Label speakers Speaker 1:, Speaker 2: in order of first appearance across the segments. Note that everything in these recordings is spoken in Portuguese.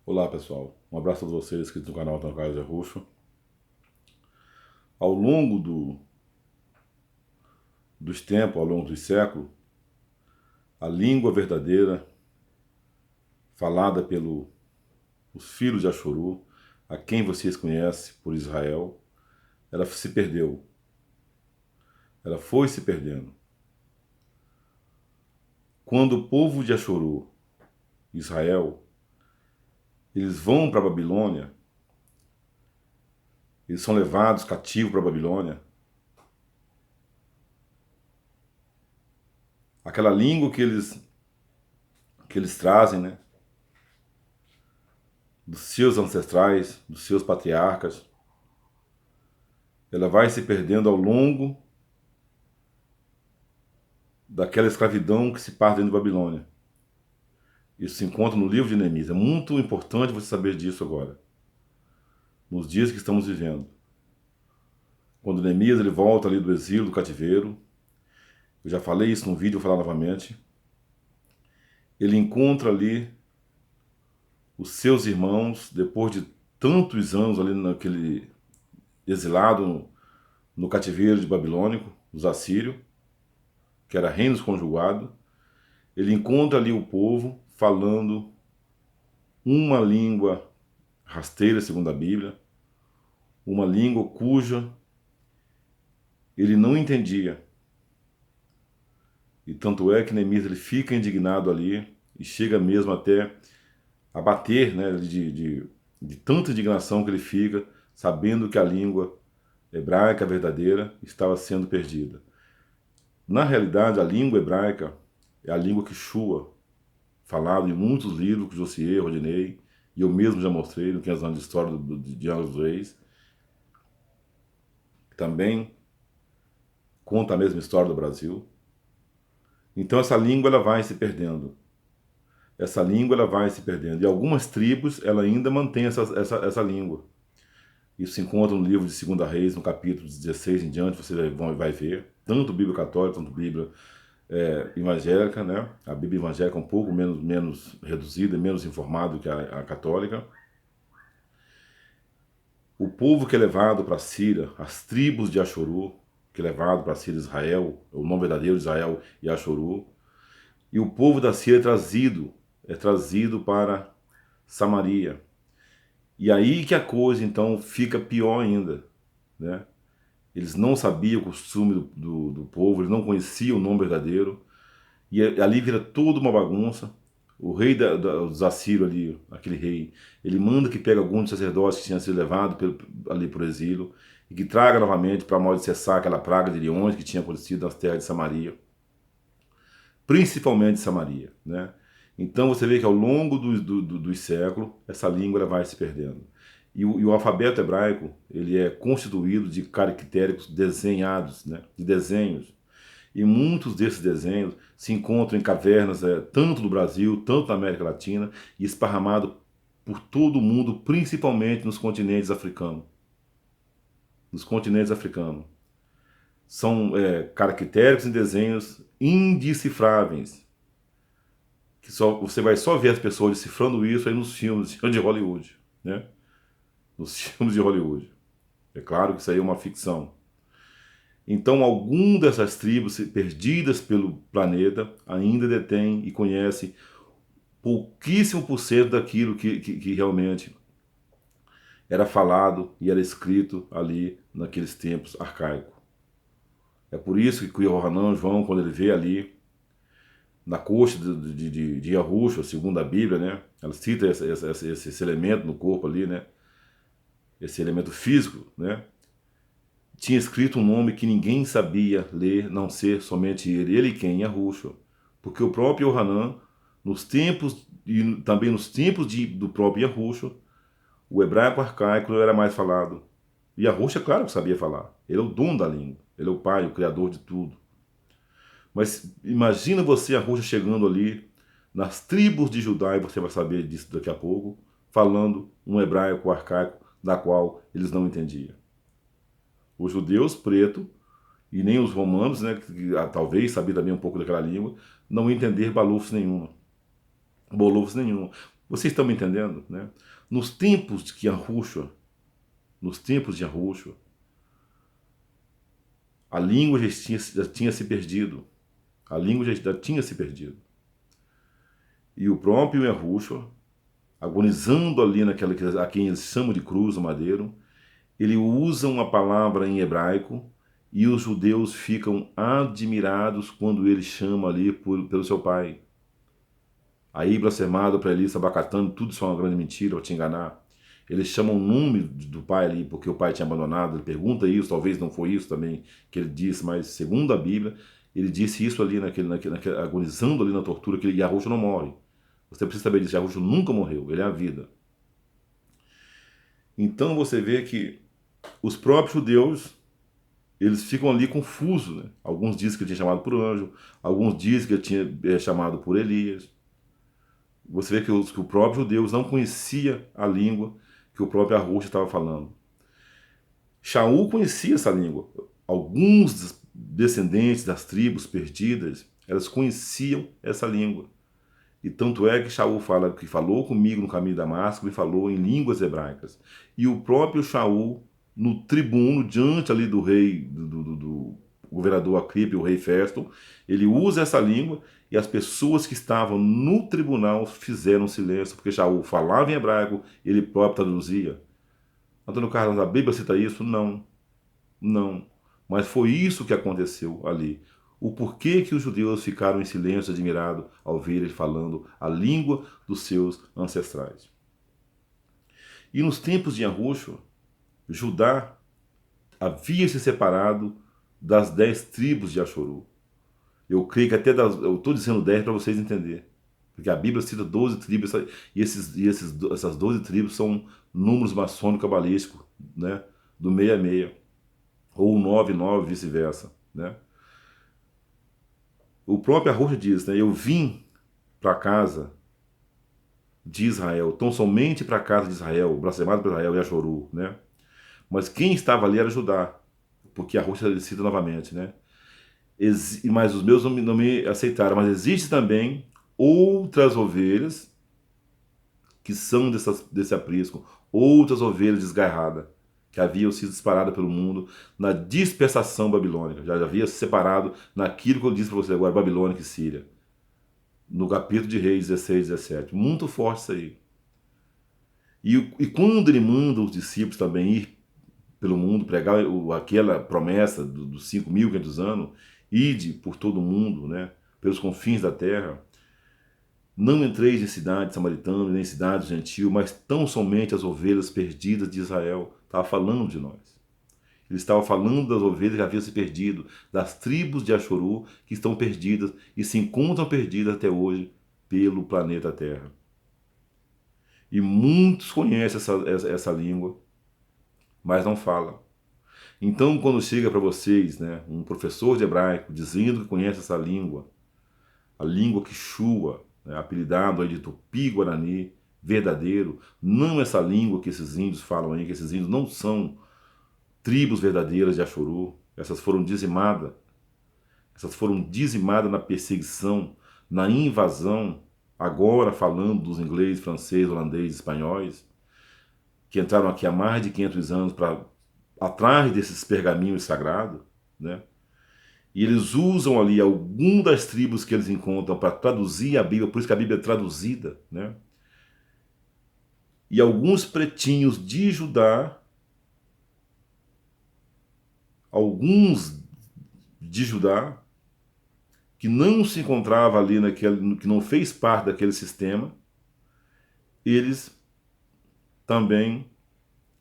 Speaker 1: Olá pessoal, um abraço a todos vocês inscritos no canal Tancais Russo. Ao longo dos tempos, ao longo dos séculos, a língua verdadeira falada pelos filhos de Ashuru, a quem vocês conhecem por Israel, ela se perdeu. Ela foi se perdendo. Quando o povo de Ashuru, Israel, eles vão para a Babilônia, eles são levados cativos para a Babilônia, aquela língua que eles trazem, né, dos seus ancestrais, dos seus patriarcas, ela vai se perdendo ao longo daquela escravidão que se parte dentro da Babilônia. Isso se encontra no livro de Neemias. É muito importante você saber disso agora, nos dias que estamos vivendo. Quando Neemias ele volta ali do exílio, do cativeiro, eu já falei isso no vídeo, vou falar novamente, ele encontra ali os seus irmãos, depois de tantos anos ali naquele exilado no cativeiro de babilônico, dos assírios, que era reinos conjugados, ele encontra ali o povo falando uma língua rasteira, segundo a Bíblia, uma língua cuja ele não entendia. E tanto é que Neemias ele fica indignado ali e chega mesmo até a bater, né, de tanta indignação que ele fica, sabendo que a língua hebraica verdadeira estava sendo perdida. Na realidade, a língua hebraica é a língua Quechua, falado em muitos livros que Josiel, Rodinei, e eu mesmo já mostrei no 500 anos de história de Anjos dos Reis. Também conta a mesma história do Brasil. Então essa língua ela vai se perdendo. Essa língua ela vai se perdendo. E algumas tribos ela ainda mantém essa língua. Isso se encontra no livro de 2 Reis, no capítulo 16 em diante, você vai ver. Tanto Bíblia católica, tanto Bíblia evangélica, né? A Bíblia evangélica é um pouco menos reduzida, menos informada que a católica. O povo que é levado para a Síria, as tribos de Ashuru, que é levado para a Síria, Israel, o nome verdadeiro de Israel e Ashuru, e o povo da Síria é trazido para Samaria. E aí que a coisa então fica pior ainda, né? Eles não sabiam o costume do povo, eles não conheciam o nome verdadeiro, e ali vira toda uma bagunça. O rei dos Assírios ali, aquele rei, ele manda que pegue alguns sacerdotes que tinham sido levados ali para o exílio e que traga novamente para mal de cessar aquela praga de leões que tinha acontecido nas terras de Samaria, principalmente de Samaria, né? Então você vê que ao longo dos séculos, essa língua ela vai se perdendo. E o alfabeto hebraico, ele é constituído de caracteres desenhados, né? De desenhos. E muitos desses desenhos se encontram em cavernas, tanto do Brasil, tanto da América Latina, e esparramado por todo o mundo, principalmente nos continentes africanos. Nos continentes africanos. São caracteres e desenhos indecifráveis, que você vai só ver as pessoas decifrando isso aí nos filmes de Hollywood, né? Nos filmes de Hollywood. É claro que isso aí é uma ficção. Então, algum dessas tribos perdidas pelo planeta ainda detém e conhece pouquíssimo por cento daquilo que realmente era falado e era escrito ali naqueles tempos arcaicos. É por isso que o Yohanan, João, quando ele vê ali na coxa de Yahushua, segundo a Bíblia, né? Ela cita esse elemento no corpo ali, né? Esse elemento físico, né? Tinha escrito um nome que ninguém sabia ler, não ser somente ele. Ele quem? Yahushua. Porque o próprio Yohanan, nos tempos, e também nos tempos do próprio Yahushua, o hebraico arcaico era mais falado. E Yahushua, claro que sabia falar. Ele é o dono da língua. Ele é o pai, o criador de tudo. Mas imagina você, Yahushua, chegando ali nas tribos de Judá, e você vai saber disso daqui a pouco, falando um hebraico arcaico da qual eles não entendiam. Os judeus pretos e nem os romanos, né, que talvez sabiam também um pouco daquela língua, não entender balufos nenhuma. Bolufos nenhuma. Vocês estão me entendendo, né? Nos tempos de Yahushua, a língua já tinha se perdido. A língua já tinha se perdido. E o próprio Yahushua, agonizando ali a quem eles chamam de cruz, no madeiro, ele usa uma palavra em hebraico e os judeus ficam admirados quando ele chama ali pelo seu pai. Aí, blasfemado para ele, sabacatando, tudo isso é uma grande mentira, para te enganar. Eles chamam o nome do pai ali, porque o pai tinha abandonado. Ele pergunta isso, talvez não foi isso também que ele disse, mas segundo a Bíblia, ele disse isso ali, agonizando ali na tortura, que Yahushua não morre. Você precisa saber disso, Yahushua nunca morreu, ele é a vida. Então você vê que os próprios judeus, eles ficam ali confusos, né? Alguns dizem que ele tinha chamado por anjo, alguns dizem que ele tinha chamado por Elias. Você vê que o próprio Deus não conhecia a língua que o próprio Yahushua estava falando. Shaul conhecia essa língua. Alguns descendentes das tribos perdidas, elas conheciam essa língua. E tanto é que Shaul fala que falou comigo no caminho de Damasco, ele falou em línguas hebraicas. E o próprio Shaul, no tribuno, diante ali do rei, do governador Acripe, o rei Festo, ele usa essa língua e as pessoas que estavam no tribunal fizeram silêncio, porque Shaul falava em hebraico, ele próprio traduzia. Antônio Carlos, a Bíblia cita isso? Não, não. Mas foi isso que aconteceu ali. O porquê que os judeus ficaram em silêncio, admirados, ao ver ele falando a língua dos seus ancestrais. E nos tempos de Yahushua, Judá havia se separado das 10 tribos de Ashuru. Eu creio que eu estou dizendo 10 para vocês entenderem. Porque a Bíblia cita 12 tribos, e essas 12 tribos são números maçônicos cabalísticos, né? Do 66, ou 99, vice-versa, né? O próprio Yahushua diz, né? Eu vim para a casa de Israel, tão somente para a casa de Israel, blasfemado para Israel e Ashuru, né? Mas quem estava ali era Judá, porque Yahushua cita novamente, né? Mas os meus não me aceitaram, mas existe também outras ovelhas que são desse aprisco, outras ovelhas desgarradas, que haviam sido disparadas pelo mundo na dispersação babilônica, já havia se separado naquilo que eu disse para você agora, Babilônia e Síria, no capítulo de Reis 16, 17, muito forte isso aí. E quando ele manda os discípulos também ir pelo mundo, pregar aquela promessa dos 5.500 anos, ide por todo o mundo, né, pelos confins da terra, não entreis em cidade samaritana, nem em cidade gentil, mas tão somente as ovelhas perdidas de Israel. Estava falando de nós. Ele estava falando das ovelhas que haviam se perdido, das tribos de Ashuru que estão perdidas e se encontram perdidas até hoje pelo planeta Terra. E muitos conhecem essa língua, mas não falam. Então, quando chega para vocês, né, um professor de hebraico dizendo que conhece essa língua, a língua Quechua, né, apelidado aí de Tupi-Guarani, verdadeiro, não essa língua que esses índios falam aí, que esses índios não são tribos verdadeiras de Ashuru, essas foram dizimadas na perseguição, na invasão, agora falando dos ingleses, franceses, holandeses, espanhóis, que entraram aqui há mais de 500 anos atrás desses pergaminhos sagrados, né? E eles usam ali algum das tribos que eles encontram para traduzir a Bíblia, por isso que a Bíblia é traduzida, né? E alguns pretinhos de Judá, que não se encontrava ali que não fez parte daquele sistema, eles também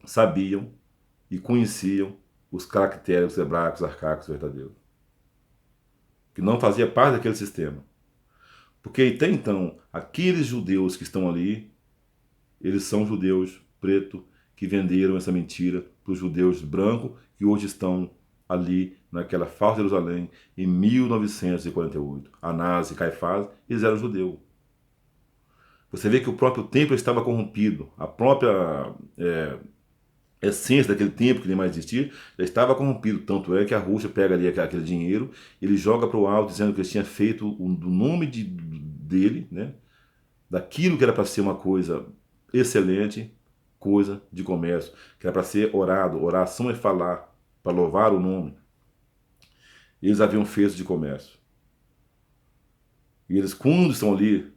Speaker 1: sabiam e conheciam os caracteres hebraicos arcaicos verdadeiros, que não fazia parte daquele sistema. Porque até então, aqueles judeus que estão ali, eles são judeus pretos que venderam essa mentira para os judeus brancos que hoje estão ali naquela falsa Jerusalém em 1948. Anás e Caifás, eles eram judeus. Você vê que o próprio templo estava corrompido, a própria essência daquele templo que nem mais existia, já estava corrompido. Tanto é que a Rússia pega ali aquele dinheiro, ele joga para o alto dizendo que ele tinha feito do nome dele, né, daquilo que era para ser uma coisa excelente, coisa de comércio, que era para ser orado, oração é falar, para louvar o nome. Eles haviam feito de comércio. E eles, quando estão ali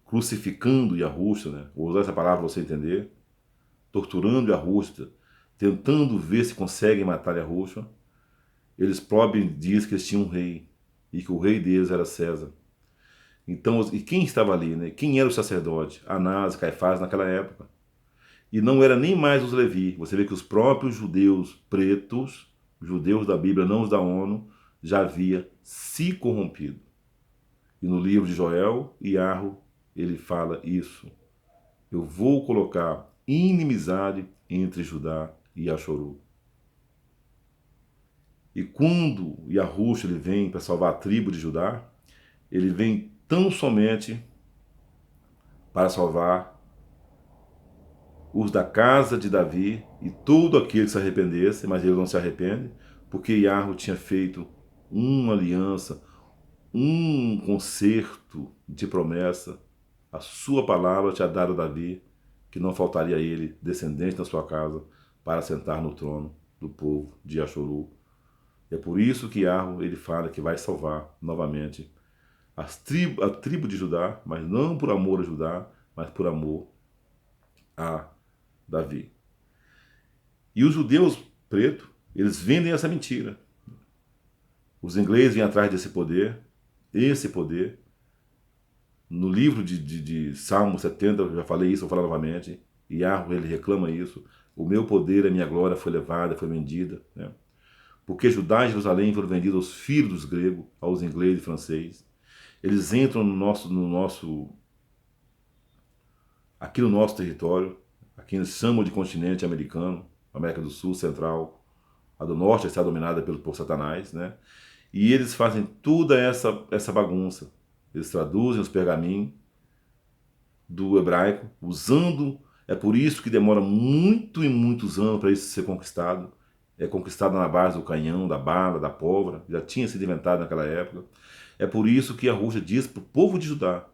Speaker 1: crucificando Yahushua, né? Vou usar essa palavra para você entender, torturando Yahushua, tentando ver se conseguem matar Yahushua, eles próprios dizem que eles tinham um rei, e que o rei deles era César. Então, e quem estava ali, né? Quem era o sacerdote? Anás, Caifás naquela época. E não era nem mais os Levi. Você vê que os próprios judeus pretos, judeus da Bíblia, não os da ONU, já havia se corrompido. E no livro de Joel e Arro, ele fala isso. Eu vou colocar inimizade entre Judá e Ashuru. E quando Yahushua ele vem para salvar a tribo de Judá, ele vem tão somente para salvar os da casa de Davi e todo aquele que se arrependesse, mas ele não se arrepende, porque Yahweh tinha feito uma aliança, um concerto de promessa. A sua palavra tinha dado a Davi que não faltaria a ele descendente da sua casa para sentar no trono do povo de Ashuru. É por isso que Yahweh ele fala que vai salvar novamente a tribo de Judá, mas não por amor a Judá, mas por amor a Davi. E os judeus pretos, eles vendem essa mentira. Os ingleses vêm atrás desse poder, esse poder. No livro de Salmo 70, eu já falei isso, vou falar novamente, Yahweh ele reclama isso. O meu poder, a minha glória foi levada, foi vendida. Né? Porque Judá e Jerusalém foram vendidos aos filhos dos gregos, aos ingleses e franceses. Eles entram aqui no nosso território, aqui eles chamam de continente americano, América do Sul, Central, a do Norte está dominada por Satanás, né? E eles fazem toda essa bagunça. Eles traduzem os pergaminhos do hebraico, usando... É por isso que demora muito e muitos anos para isso ser conquistado. É conquistado na base do canhão, da bala, da pólvora. Já tinha sido inventado naquela época. É por isso que Yahushua diz para o povo de Judá,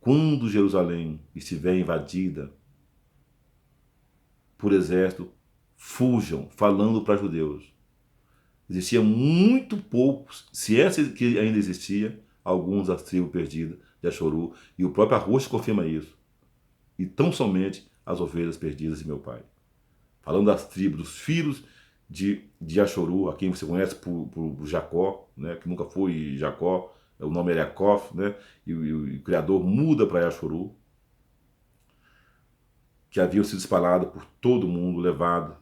Speaker 1: quando Jerusalém estiver invadida por exército, fujam, falando para judeus. Existia muito poucos, se essa que ainda existia, alguns das tribos perdidas de Ashuru, e o próprio Yahushua confirma isso. E tão somente as ovelhas perdidas de meu pai. Falando das tribos, dos filhos de Ashuru, a quem você conhece por Jacó, né, que nunca foi Jacó, o nome era Yaakov, né, e o Criador muda para Ashuru, que havia sido espalhado por todo mundo, levado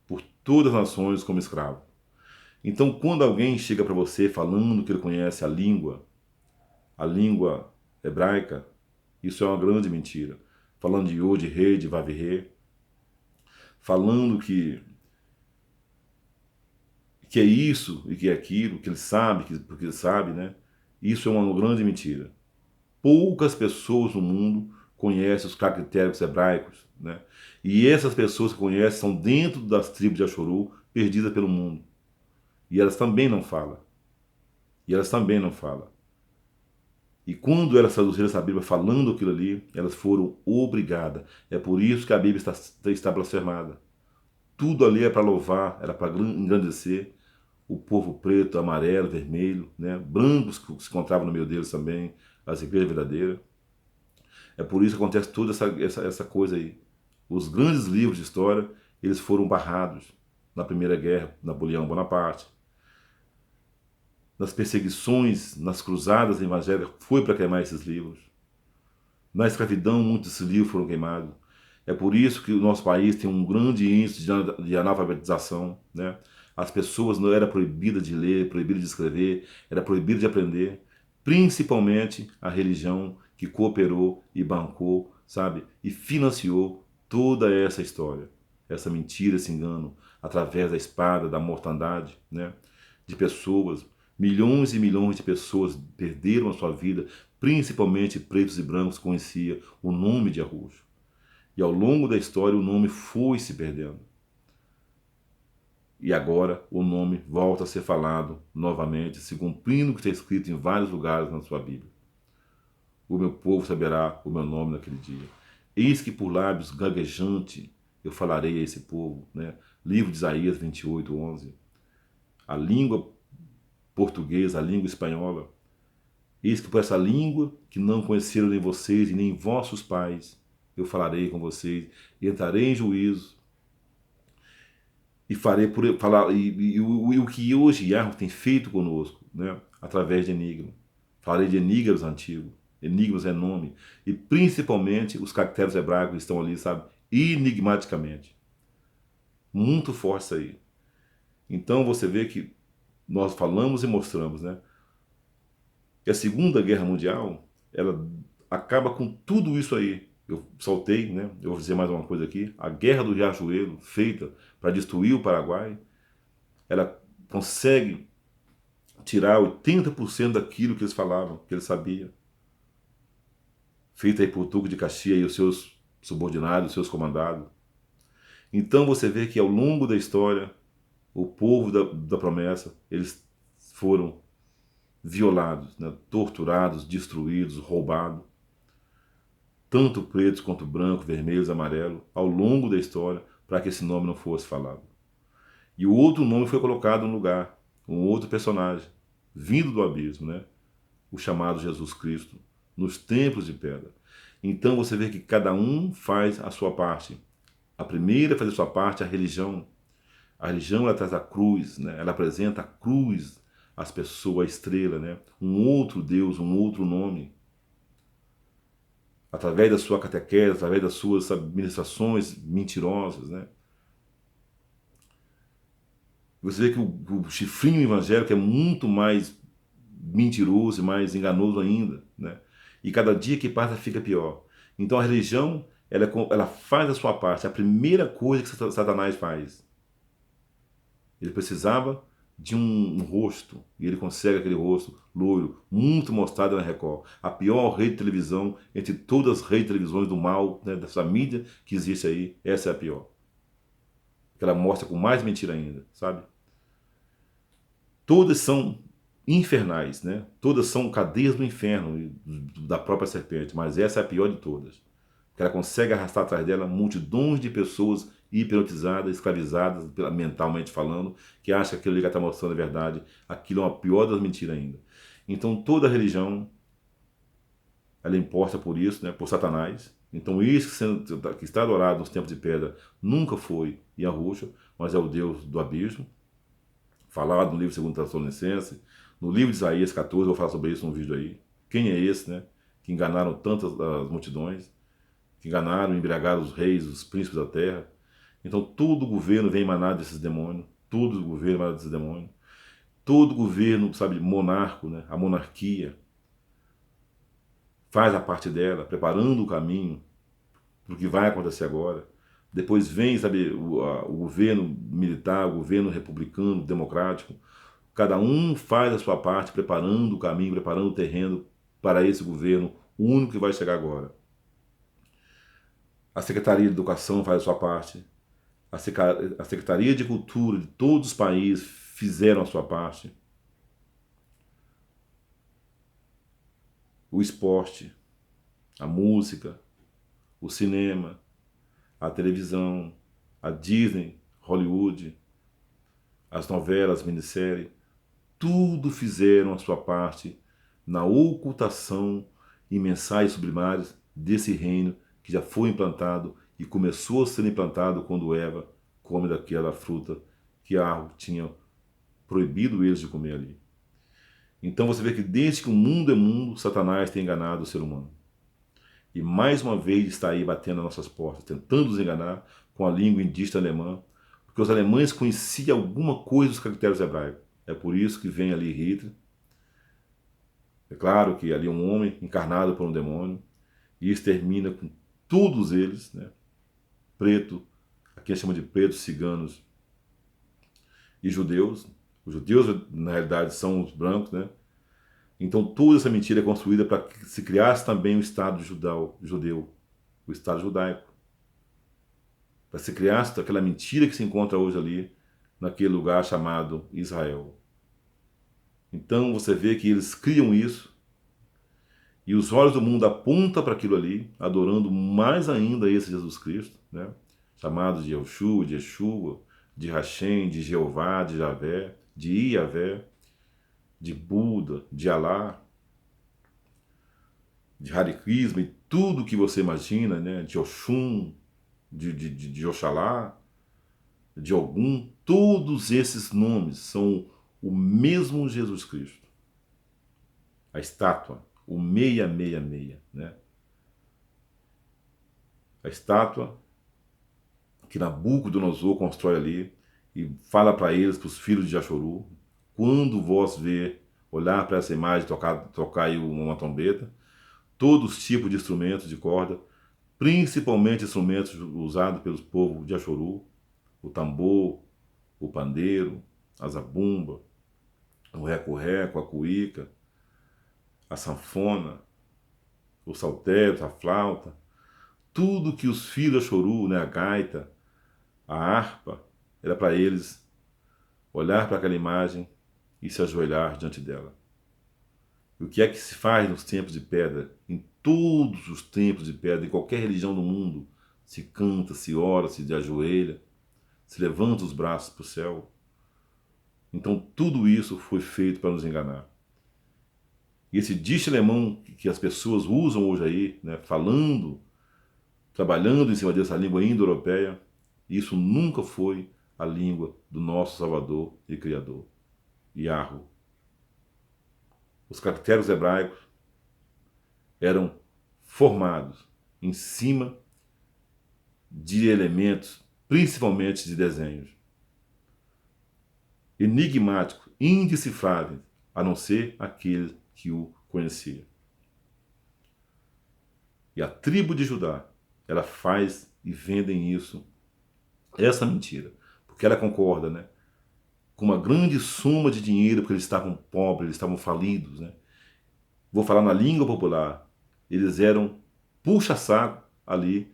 Speaker 1: por todas as nações como escravo. Então, quando alguém chega para você falando que ele conhece a língua hebraica, isso é uma grande mentira. Falando de Yod, Rei, de Vav-Rei, falando que é isso e que é aquilo, que ele sabe, porque ele sabe, né? Isso é uma grande mentira. Poucas pessoas no mundo conhecem os caracteres hebraicos, né? E essas pessoas que conhecem são dentro das tribos de Ashuru, perdidas pelo mundo. E elas também não falam. E quando elas traduziram essa Bíblia falando aquilo ali, elas foram obrigadas. É por isso que a Bíblia está blasfemada. Tudo ali é para louvar, era para engrandecer o povo preto, amarelo, vermelho, né? Brancos que se encontravam no meio deles também, as igrejas verdadeiras. É por isso que acontece toda essa coisa aí. Os grandes livros de história, eles foram barrados na Primeira Guerra, Napoleão Bonaparte. Nas perseguições, nas cruzadas evangélicas, foi para queimar esses livros. Na escravidão, muitos desses livros foram queimados. É por isso que o nosso país tem um grande índice de analfabetização, né? As pessoas não eram proibidas de ler, proibidas de escrever, era proibido de aprender, principalmente a religião que cooperou e bancou, sabe? E financiou toda essa história, essa mentira, esse engano, através da espada, da mortandade, né? De pessoas, milhões e milhões de pessoas perderam a sua vida, principalmente pretos e brancos conheciam o nome de Yahushua. E ao longo da história o nome foi se perdendo. E agora o nome volta a ser falado novamente, se cumprindo o que está escrito em vários lugares na sua Bíblia. o meu povo saberá o meu nome naquele dia. Eis que por lábios gaguejante eu falarei a esse povo, né? Livro de Isaías 28, 11. A língua portuguesa, a língua espanhola. Eis que por essa língua que não conheceram nem vocês e nem vossos pais, eu falarei com vocês e entrarei em juízo e farei por falar e o que hoje Yahweh tem feito conosco, né? Através de enigma. Falarei de enigmas antigos. Enigmas é nome. E principalmente os caracteres hebraicos estão ali, sabe? Enigmaticamente. Muito forte isso aí. Então você vê que nós falamos e mostramos, né? Que a Segunda Guerra Mundial, ela acaba com tudo isso aí. Eu soltei, né? Eu vou dizer mais uma coisa aqui. A Guerra do Riachuelo, feita para destruir o Paraguai, ela consegue tirar 80% daquilo que eles falavam, que eles sabiam. Feita aí por Duque de Caxias e os seus subordinados, os seus comandados. Então você vê que ao longo da história, o povo da promessa, eles foram violados, né? Torturados, destruídos, roubados. Tanto pretos quanto brancos, vermelhos, amarelos, ao longo da história, para que esse nome não fosse falado. E o outro nome foi colocado no lugar, um outro personagem, vindo do abismo, né? O chamado Jesus Cristo, nos templos de pedra. Então você vê que cada um faz a sua parte. A primeira a fazer a sua parte é a religião. A religião ela traz a cruz, né? Ela apresenta a cruz às pessoas, a estrela, né? Um outro Deus, um outro nome. Através da sua catequese, através das suas administrações mentirosas, né? Você vê que o chifrinho evangélico é muito mais mentiroso e mais enganoso ainda, né? E cada dia que passa fica pior. Então a religião, ela faz a sua parte. A primeira coisa que Satanás faz. Ele precisava de um rosto, e ele consegue aquele rosto loiro, muito mostrado na Record. A pior rede de televisão entre todas as redes de televisões do mal, né, dessa mídia que existe aí, essa é a pior. Que ela mostra com mais mentira ainda, sabe? Todas são infernais, né? Todas são cadeias do inferno, da própria serpente, mas essa é a pior de todas. Que ela consegue arrastar atrás dela multidões de pessoas hipnotizadas, escravizadas, mentalmente falando, que acham que aquilo ali que está mostrando a verdade, aquilo é uma pior das mentiras ainda. Então toda religião, ela é imposta por isso, né? Por Satanás. Então isso que está adorado nos tempos de pedra nunca foi Yahushua, mas é o Deus do abismo. Falado no livro segundo Tessalonicenses, no livro de Isaías 14, eu vou falar sobre isso num vídeo aí. Quem é esse, né? Que enganaram tantas as multidões, que enganaram e embriagaram os reis, os príncipes da terra. Então todo governo vem emanado desses demônios, todo governo emanado desses demônios. Todo governo, sabe, monarco, né? A monarquia faz a parte dela, preparando o caminho para o que vai acontecer agora. Depois vem, sabe, o governo militar, o governo republicano, democrático. Cada um faz a sua parte, preparando o caminho, preparando o terreno para esse governo único que vai chegar agora. A Secretaria de Educação faz a sua parte. A Secretaria de Cultura de todos os países fizeram a sua parte. O esporte, a música, o cinema, a televisão, a Disney, Hollywood, as novelas, minisséries, tudo fizeram a sua parte na ocultação e mensagens sublimares desse reino que já foi implantado e começou a ser implantado quando Eva come daquela fruta que a árvore tinha proibido eles de comer ali. Então você vê que desde que o mundo é mundo, Satanás tem enganado o ser humano. E mais uma vez está aí batendo nas nossas portas, tentando nos enganar com a língua indígena alemã, porque os alemães conheciam alguma coisa dos caracteres hebraicos. É por isso que vem ali Hitler. É claro que ali é um homem encarnado por um demônio e extermina com todos eles, né? Preto, aqui a gente chama de pretos, ciganos e judeus. Os judeus, na realidade, são os brancos, né? Então toda essa mentira é construída para que se criasse também o Estado judeu, o Estado judaico. Para se criasse aquela mentira que se encontra hoje ali, naquele lugar chamado Israel. Então você vê que eles criam isso, E os olhos do mundo apontam para aquilo ali, adorando mais ainda esse Jesus Cristo, né? Chamado de Yeshua, de Yeshua, de Hashem, de Jeová, de Javé, de Iavé, de Buda, de Alá, de Hare Krishna e tudo que você imagina, né? De Oxum, de Oxalá, de Ogum, todos esses nomes são o mesmo Jesus Cristo. A estátua, o 666, né? A estátua que Nabucodonosor constrói ali e fala para eles, para os filhos de Jaxoru, quando vós ver, olhar para essa imagem, tocar aí uma trombeta, todos os tipos de instrumentos de corda, principalmente instrumentos usados pelos povos de Jaxoru, o tambor, o pandeiro, a zabumba, o reco-reco, a cuíca, a sanfona, o saltério, a flauta, tudo que os filhos de Jaxoru, né, a gaita, a harpa, era para eles olhar para aquela imagem e se ajoelhar diante dela. E o que é que se faz nos templos de pedra? Em todos os templos de pedra, em qualquer religião do mundo, se canta, se ora, se ajoelha, se levanta os braços para o céu. Então tudo isso foi feito para nos enganar. E esse dicho alemão que as pessoas usam hoje aí, né, falando, trabalhando em cima dessa língua indo-europeia, isso nunca foi a língua do nosso Salvador e Criador, Yahweh. Os caracteres hebraicos eram formados em cima de elementos, principalmente de desenhos, enigmáticos, indecifráveis, a não ser aquele que o conhecia. E a tribo de Judá, ela faz e vendem isso, essa mentira, porque ela concorda, né, com uma grande soma de dinheiro, porque eles estavam pobres, eles estavam falidos, né? Vou falar na língua popular, eles eram puxa-saco ali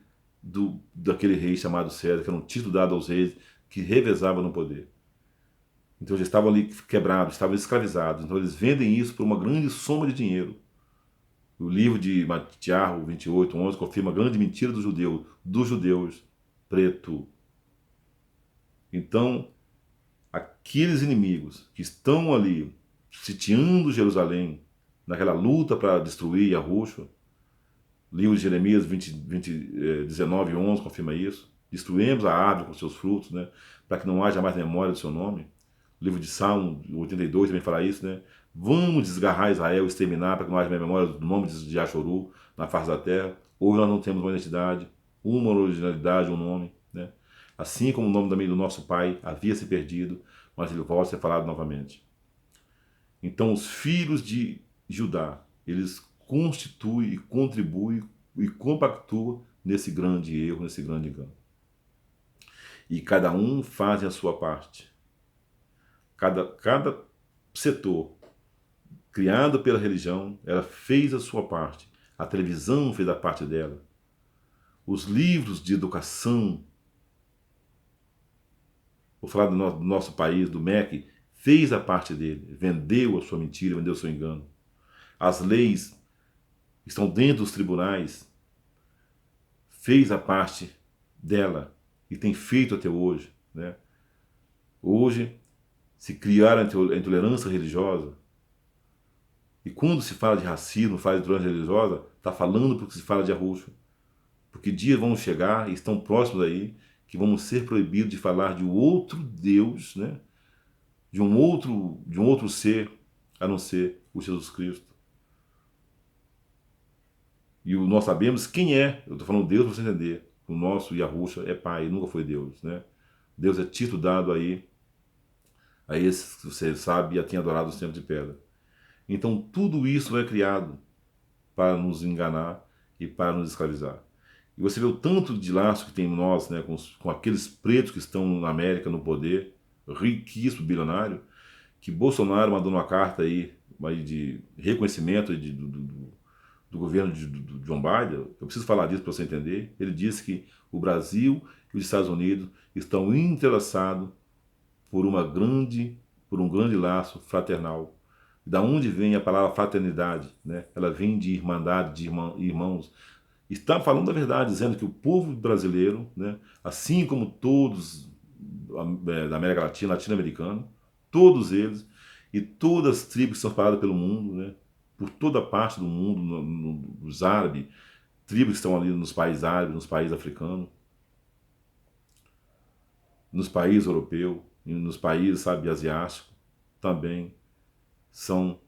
Speaker 1: daquele rei chamado César, que era um título dado aos reis que revezava no poder. Então eles estavam ali quebrados, estavam escravizados, então eles vendem isso por uma grande soma de dinheiro. O livro de Tiago 28:11 confirma a grande mentira dos judeus preto. Então, aqueles inimigos que estão ali sitiando Jerusalém, naquela luta para destruir Yahushua, livro de Jeremias 19:11 confirma isso. Destruímos a árvore com seus frutos, né, para que não haja mais memória do seu nome. O livro de Salmo 82 também fala isso, né? Vamos desgarrar Israel, exterminar, para que não haja mais memória do nome de Jaxoru na face da terra. Hoje nós não temos uma identidade, uma originalidade, um nome, né? Assim como o nome também do nosso pai havia se perdido, mas ele volta a ser falado novamente. Então os filhos de Judá, eles constituem e contribuem e compactuam nesse grande erro, nesse grande engano. E cada um faz a sua parte. Cada setor criado pela religião, ela fez a sua parte. A televisão fez a parte dela. Os livros de educação, vou falar do nosso país, do MEC, fez a parte dele, vendeu a sua mentira, vendeu o seu engano. As leis estão dentro dos tribunais, fez a parte dela e tem feito até hoje, né? Hoje se criaram a intolerância religiosa, e quando se fala de racismo, fala de intolerância religiosa, está falando porque se fala de Yahushua. Porque dias vão chegar, e estão próximos aí, que vamos ser proibidos de falar de outro Deus, né? de um outro ser, a não ser o Jesus Cristo. E nós sabemos quem é, eu estou falando Deus para você entender, o nosso Yahushua é Pai, nunca foi Deus, né? Deus é título dado aí a esses que você sabe e a tem adorado os tempos de pedra. Então tudo isso é criado para nos enganar e para nos escravizar. E você vê o tanto de laço que tem em nós, né, com aqueles pretos que estão na América no poder, riquíssimo, bilionário, que Bolsonaro mandou uma carta aí de reconhecimento do governo de John Biden. Eu preciso falar disso para você entender. Ele disse que o Brasil e os Estados Unidos estão entrelaçados por um grande laço fraternal, Da onde vem a palavra fraternidade, né? Ela vem de irmandade, de irmãos. Está falando a verdade, dizendo que o povo brasileiro, né, assim como todos da América Latina, latino-americano, todos eles, e todas as tribos que são espalhadas pelo mundo, né, por toda parte do mundo, os árabes, tribos que estão ali nos países árabes, nos países africanos, nos países europeus, nos países, sabe, asiáticos, também são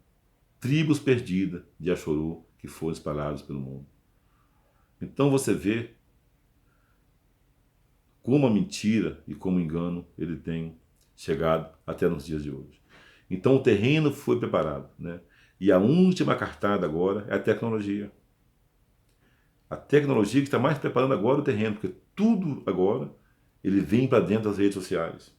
Speaker 1: tribos perdidas de Axorô que foram espalhadas pelo mundo. Então você vê como a mentira e como o engano ele tem chegado até nos dias de hoje. Então o terreno foi preparado, né? E a última cartada agora é a tecnologia. A tecnologia que está mais preparando agora o terreno, porque tudo agora ele vem para dentro das redes sociais.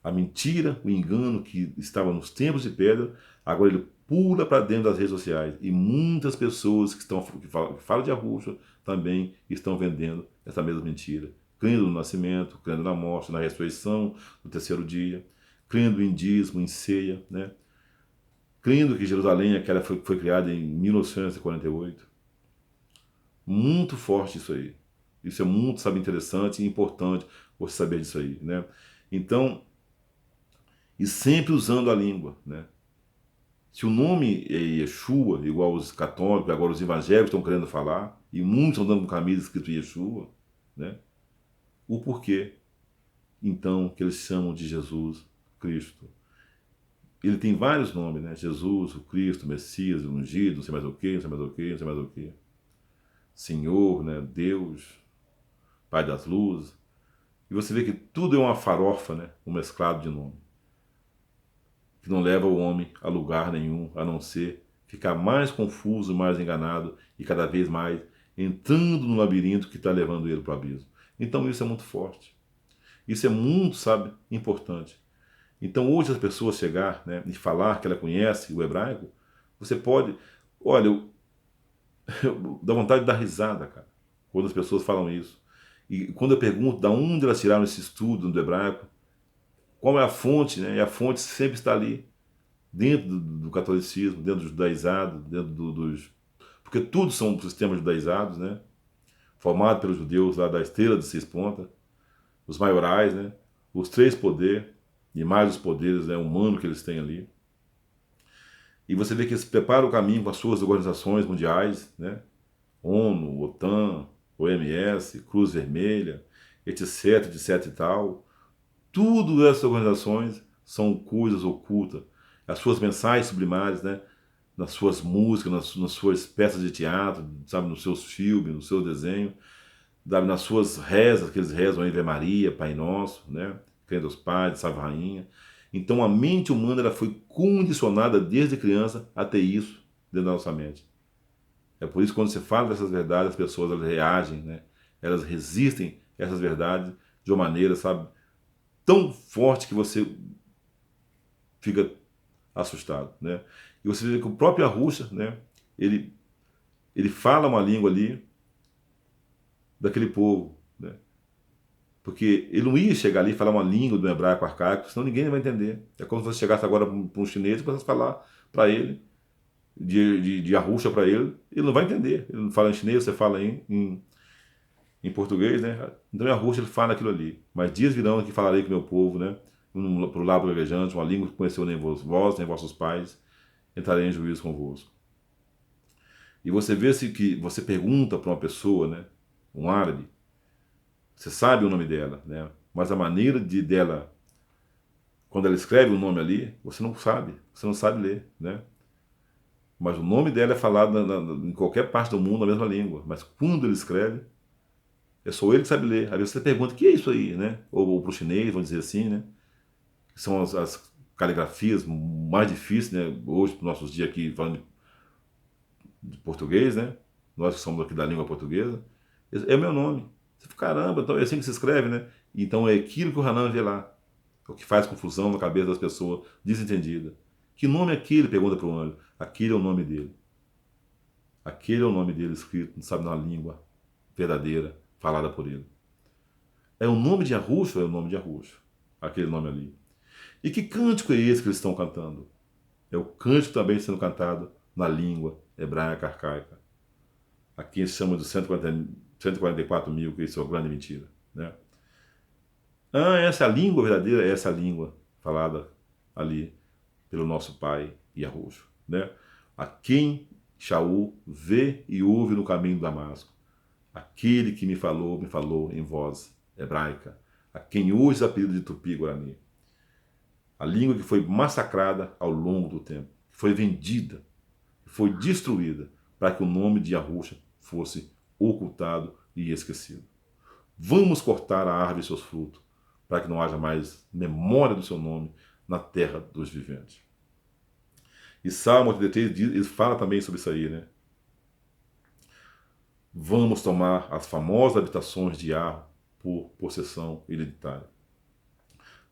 Speaker 1: A mentira, o engano que estava nos tempos de pedra, agora ele pula para dentro das redes sociais. E muitas pessoas que falam de Arusha também estão vendendo essa mesma mentira. Crendo no nascimento, crendo na morte, na ressurreição, no terceiro dia, crendo em dízimo, em ceia, né? Crendo que Jerusalém aquela foi criada em 1948. Muito forte isso aí. Isso é muito, sabe, interessante e importante você saber disso aí, né? Então, e sempre usando a língua, né? Se o nome é Yeshua, igual os católicos, agora os evangélicos estão querendo falar, e muitos estão dando com camisa escrito Yeshua, né? O porquê, então, que eles chamam de Jesus Cristo. Ele tem vários nomes, né? Jesus, o Cristo, o Messias, o ungido, não sei mais o quê, não sei mais o quê, não sei mais o quê. Senhor, né? Deus, Pai das luzes. E você vê que tudo é uma farofa, né? Um mesclado de nome, que não leva o homem a lugar nenhum, a não ser ficar mais confuso, mais enganado e cada vez mais entrando no labirinto que está levando ele para o abismo. Então isso é muito forte. Isso é muito, sabe, importante. Então hoje as pessoas chegar, né, e falar que ela conhece o hebraico, você pode... Olha, dá vontade de dar risada, cara, quando as pessoas falam isso. E quando eu pergunto de onde elas tiraram esse estudo do hebraico, qual é a fonte, né? E a fonte sempre está ali, dentro do catolicismo, dentro do judaizado, dentro dos... Porque tudo são sistemas judaizados, né? Formado pelos judeus lá da estrela de 6 pontas, os maiorais, né? Os 3 poderes, e mais os poderes, né, humanos que eles têm ali. E você vê que eles preparam o caminho com as suas organizações mundiais, né? ONU, OTAN, OMS, Cruz Vermelha, etc, etc e tal. Tudo essas organizações são coisas ocultas. As suas mensagens sublimares, né? Nas suas músicas, nas suas peças de teatro, sabe, nos seus filmes, no seu desenho, sabe, nas suas rezas, que eles rezam Ave Maria, Pai Nosso, né? Crendo aos Pais, Salve Rainha. Então a mente humana ela foi condicionada desde criança a ter isso dentro da nossa mente. É por isso que quando você fala dessas verdades, as pessoas elas reagem, né? Elas resistem a essas verdades de uma maneira, sabe, tão forte que você fica assustado, né? E você vê que o próprio Arusha, né? Ele fala uma língua ali daquele povo, né? Porque ele não ia chegar ali e falar uma língua do hebraico arcaico, senão ninguém vai entender. É como se você chegasse agora para um chinês e começasse a falar para ele, de Arusha para ele não vai entender. Ele não fala em chinês, você fala em português, né? Então em Arusha ele fala aquilo ali. Mas dias virão que falarei com o meu povo, né? Para o lado gaguejante, uma língua que conheceu nem vós, nem vossos pais, entrarei em juízo convosco. E você vê se que você pergunta para uma pessoa, né? Um árabe, você sabe o nome dela, né? Mas a maneira dela, quando ela escreve o nome ali, você não sabe ler, né? Mas o nome dela é falado em qualquer parte do mundo na mesma língua. Mas quando ele escreve, é só ele que sabe ler. Aí você pergunta, o que é isso aí, né? Ou para o chinês, vamos dizer assim, né? Que são as caligrafias mais difíceis, né? Hoje, nos nossos dias aqui, falando de português, né? Nós que somos aqui da língua portuguesa. É o meu nome. Você fala, caramba, então é assim que se escreve, né? Então é aquilo que o Hanan vê lá. É o que faz confusão na cabeça das pessoas desentendidas. Que nome é aquele? Pergunta para o anjo. Aquele é o nome dele. Aquele é o nome dele escrito, sabe, na língua verdadeira, falada por ele. É o nome de Arusha ou é o nome de Arusha? Aquele nome ali. E que cântico é esse que eles estão cantando? É o cântico também sendo cantado na língua hebraica arcaica. Aqui se chama de 144 mil, que isso é uma grande mentira, né? Ah, essa é a língua verdadeira, é essa a língua falada ali pelo nosso pai Yahushua, né? A quem Shaul vê e ouve no caminho de Damasco. Aquele que me falou em voz hebraica. A quem usa apelido de Tupi-Guarani. A língua que foi massacrada ao longo do tempo, que foi vendida, que foi destruída, para que o nome de Yahushua fosse ocultado e esquecido. Vamos cortar a árvore e seus frutos, para que não haja mais memória do seu nome na terra dos viventes. E Salmo 83 ele fala também sobre isso aí, né? Vamos tomar as famosas habitações de Ar por possessão hereditária.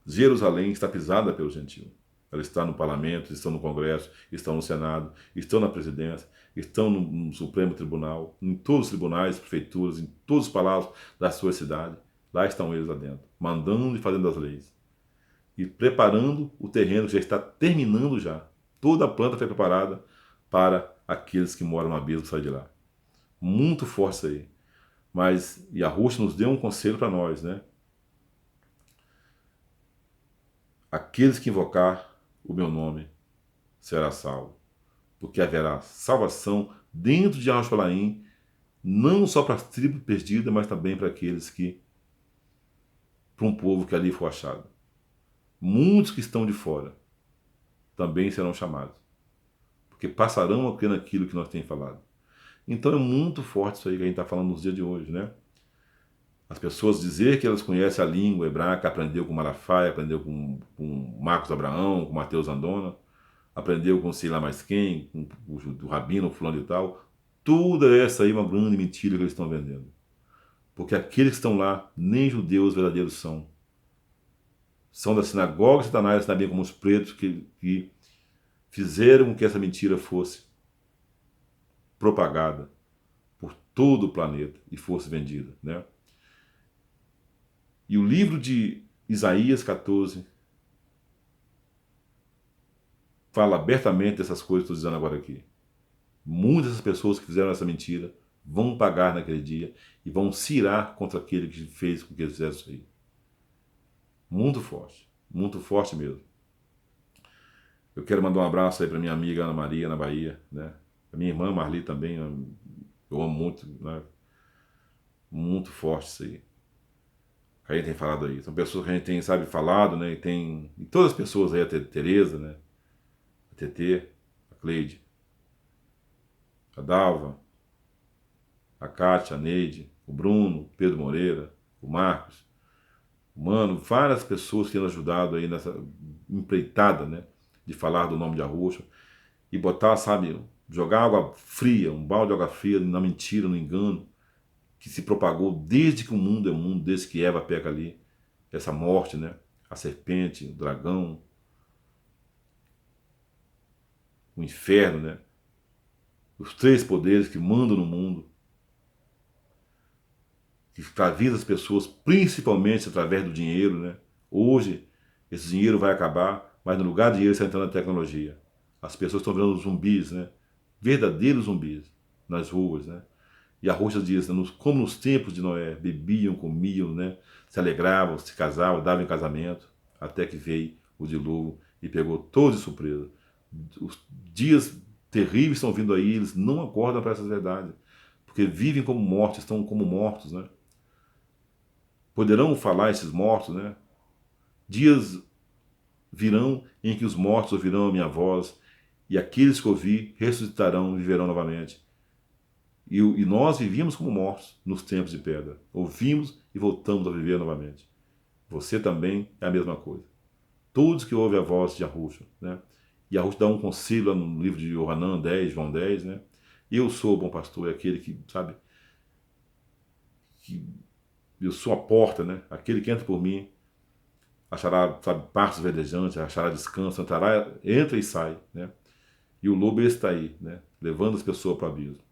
Speaker 1: Jerusalém está pisada pelo gentio. Ela está no parlamento, estão no Congresso, estão no Senado, estão na presidência, estão no Supremo Tribunal, em todos os tribunais, prefeituras, em todos os palácios da sua cidade. Lá estão eles lá dentro, mandando e fazendo as leis. E preparando o terreno que já está terminando já. Toda a planta foi preparada para aqueles que moram no abismo sair de lá. Muito forte isso aí. Mas Yahushua nos deu um conselho para nós, né? Aqueles que invocar o meu nome será salvo. Porque haverá salvação dentro de Yahushua, não só para as tribos perdidas, mas também para aqueles que, para um povo que ali for achado. Muitos que estão de fora também serão chamados. Porque passarão a crer naquilo que nós temos falado. Então é muito forte isso aí que a gente está falando nos dias de hoje, né? As pessoas dizer que elas conhecem a língua hebraica, aprendeu com Malafaia, aprendeu com Marcos Abraão, com Mateus Andona, aprendeu com sei lá mais quem, com o Rabino, fulano e tal. Tudo essa aí é uma grande mentira que eles estão vendendo. Porque aqueles que estão lá, nem judeus verdadeiros são. São da sinagoga de Satanás, também como os pretos que fizeram com que essa mentira fosse propagada por todo o planeta e fosse vendida, né? E o livro de Isaías 14 fala abertamente dessas coisas que estou dizendo agora aqui. Muitas das pessoas que fizeram essa mentira vão pagar naquele dia e vão se irar contra aquele que fez com que eles fizessem isso aí. Muito forte mesmo. Eu quero mandar um abraço aí para minha amiga Ana Maria, na Bahia, né? A minha irmã Marli também, eu amo muito, né? Muito forte isso aí. A gente tem falado aí. São pessoas que a gente tem, sabe, falado, né? E todas as pessoas aí, a Tereza, né? A TT, a Cleide, a Dalva, a Kátia, a Neide, o Bruno, o Pedro Moreira, o Marcos, o Mano, várias pessoas que têm ajudado aí nessa empreitada, né? De falar do nome de Yahushua e botar, sabe, jogar água fria, um balde de água fria na mentira, no engano, que se propagou desde que o mundo é mundo, desde que Eva peca ali, essa morte, né? A serpente, o dragão, o inferno, né? Os três poderes que mandam no mundo, que escravizam as pessoas, principalmente através do dinheiro, né? Hoje, esse dinheiro vai acabar, mas no lugar de dinheiro está entrando a tecnologia. As pessoas estão virando zumbis, né? Verdadeiros zumbis nas ruas, né? E a Yahushua diz, como nos tempos de Noé, bebiam, comiam, né? Se alegravam, se casavam, davam em casamento, até que veio o dilúvio e pegou todos de surpresa. Os dias terríveis estão vindo aí, eles não acordam para essas verdades, porque vivem como mortos, estão como mortos, né? Poderão falar esses mortos, né? Dias virão em que os mortos ouvirão a minha voz, e aqueles que ouvir ressuscitarão e viverão novamente. E nós vivíamos como mortos nos tempos de pedra. Ouvimos e voltamos a viver novamente. Você também é a mesma coisa. Todos que ouvem a voz de Yahushua, né? E Yahushua dá um conselho lá no livro de Yohanan 10, João 10, né? Eu sou o bom pastor, é aquele que, sabe, que eu sou a porta, né? Aquele que entra por mim achará, sabe, pastos verdejantes, achará descanso, entra e sai, né? E o lobo está aí, né? Levando as pessoas para o abismo.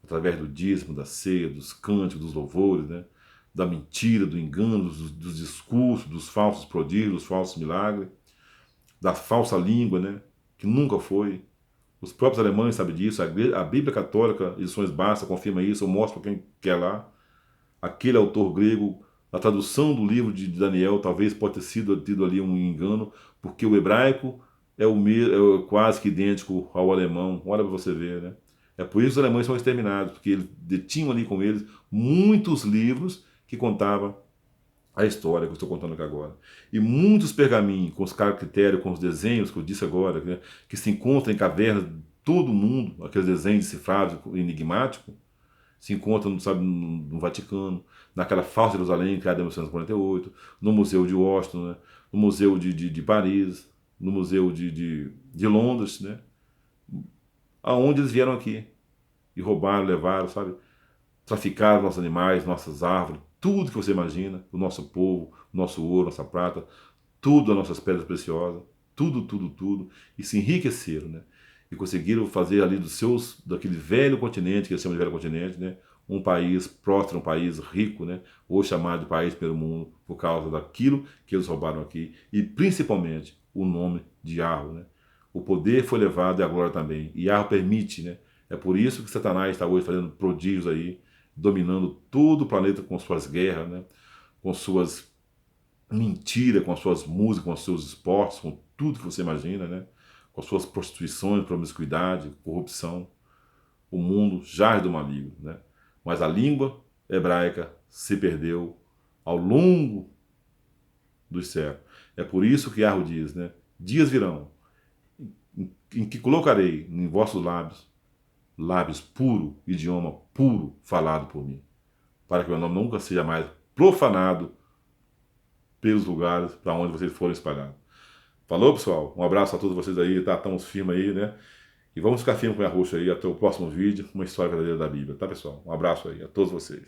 Speaker 1: Através do dízimo, da ceia, dos cânticos, dos louvores, né? Da mentira, do engano, dos discursos, dos falsos prodígios, dos falsos milagres. da falsa língua, né? Que nunca foi. Os próprios alemães sabem disso, a Bíblia Católica, Edições Basta, confirma isso, eu mostro para quem quer lá. Aquele autor grego, a tradução do livro de Daniel talvez pode ter tido ali um engano, porque o hebraico é quase que idêntico ao alemão. Olha para você ver, né? É por isso que os alemães são exterminados, porque eles detinham ali com eles muitos livros que contavam a história que eu estou contando aqui agora. E muitos pergaminhos com os caracteres, com os desenhos que eu disse agora, né, que se encontram em cavernas de todo mundo, aqueles desenhos decifrados, enigmáticos, se encontram, sabe, no Vaticano, naquela falsa Jerusalém criada em 1948, no Museu de Washington, né, no Museu de Paris, no Museu de Londres, né, aonde eles vieram aqui e roubaram, levaram, sabe, traficaram nossos animais, nossas árvores, tudo que você imagina, o nosso povo, o nosso ouro, nossa prata, tudo as nossas pedras preciosas, tudo, tudo, tudo, e se enriqueceram, né? E conseguiram fazer ali daquele velho continente, que eles chamam de velho continente, né? Um país próspero, um país rico, né? Hoje chamado de país pelo mundo, por causa daquilo que eles roubaram aqui, e principalmente o nome de Yahweh, né? O poder foi levado e a glória também, e Yahweh permite, né? É por isso que Satanás está hoje fazendo prodígios aí, dominando todo o planeta com suas guerras, né? Com suas mentiras, com as suas músicas, com os seus esportes, com tudo que você imagina, né? Com as suas prostituições, promiscuidade, corrupção. O mundo jaz do maligno, né? Mas a língua hebraica se perdeu ao longo dos séculos. É por isso que Yahweh diz, né? Dias virão em que colocarei em vossos lábios puro, idioma puro falado por mim, para que o meu nome nunca seja mais profanado pelos lugares para onde vocês forem espalhados. Falou, pessoal? Um abraço a todos vocês aí, tá? Estamos firmes aí, né? E vamos ficar firmes com a roxa aí até o próximo vídeo, uma história verdadeira da Bíblia, tá, pessoal? Um abraço aí a todos vocês.